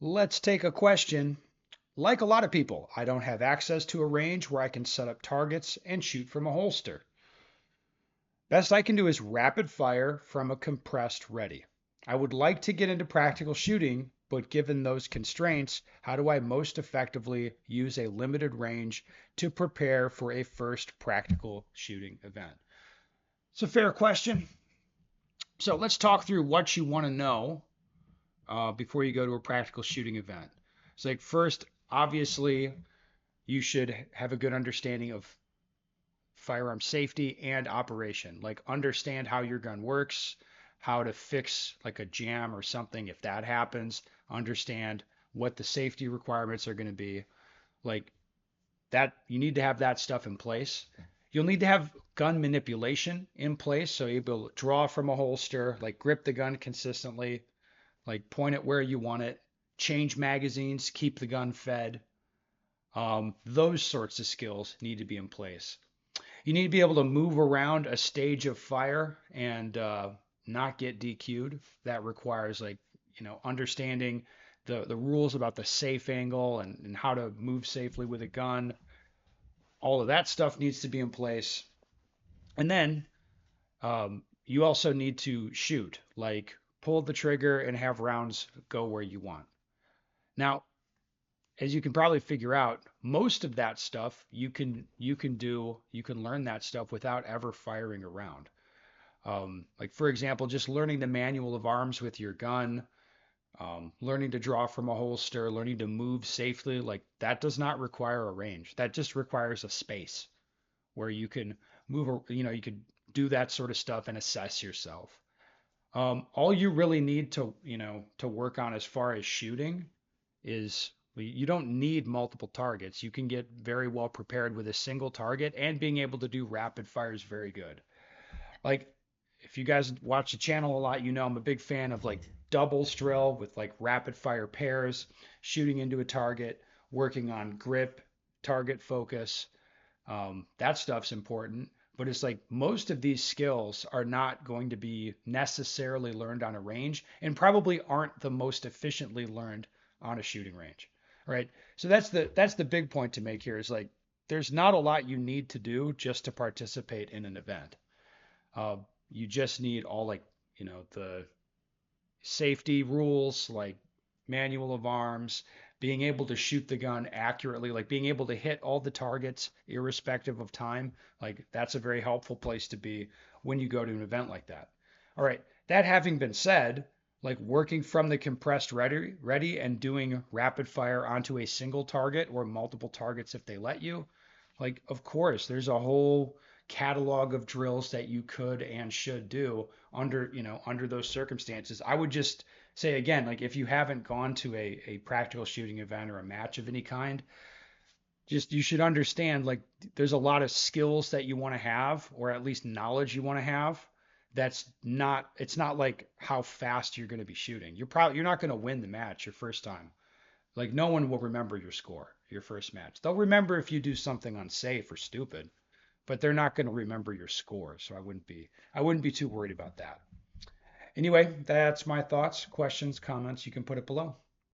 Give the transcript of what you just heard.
Let's take a question. Like a lot of people, I don't have access to a range where I can set up targets and shoot from a holster. Best I can do is rapid fire from a compressed ready. I would like to get into practical shooting, but given those constraints, how do I most effectively use a limited range to prepare for a first practical shooting event? It's a fair question. So let's talk through what you want to know before you go to a practical shooting event. So, like, first, obviously, you should have a good understanding of firearm safety and operation. Like, understand how your gun works, how to fix like a jam or something if that happens, understand what the safety requirements are going to be. Like, that, you need to have that stuff in place. You'll need to have gun manipulation in place so you'll be able to draw from a holster, like grip the gun consistently, like point it where you want it, change magazines, keep the gun fed. Those sorts of skills need to be in place. You need to be able to move around a stage of fire and not get DQ'd. That requires like, understanding the rules about the safe angle and how to move safely with a gun. All of that stuff needs to be in place. And then you also need to shoot, like pull the trigger and have rounds go where you want. Now, as you can probably figure out, most of that stuff you can learn that stuff without ever firing a round. Like for example, just learning the manual of arms with your gun, learning to draw from a holster, learning to move safely, like that does not require a range. That just requires a space where you can move, you could do that sort of stuff and assess yourself. All you really need to work on as far as shooting is you don't need multiple targets. You can get very well prepared with a single target, and being able to do rapid fire is very good. Like if you guys watch the channel a lot, I'm a big fan of like doubles drill with like rapid fire pairs, shooting into a target, working on grip, target focus. That stuff's important, but it's like most of these skills are not going to be necessarily learned on a range and probably aren't the most efficiently learned on a shooting range, right? So that's the big point to make here is like there's not a lot you need to do just to participate in an event. Uh, you just need all like the safety rules like manual of arms, being able to shoot the gun accurately, like being able to hit all the targets irrespective of time. Like that's a very helpful place to be when you go to an event like that. All right. That having been said, like working from the compressed ready and doing rapid fire onto a single target or multiple targets if they let you, like of course there's a whole catalog of drills that you could and should do under those circumstances. I would just say again, like if you haven't gone to a practical shooting event or a match of any kind, just you should understand like there's a lot of skills that you want to have or at least knowledge you want to have. It's not like how fast you're going to be shooting. You're not going to win the match your first time. Like no one will remember your score your first match. They'll remember if you do something unsafe or stupid, but they're not going to remember your score. So I wouldn't be too worried about that. Anyway, that's my thoughts, questions, comments. You can put it below.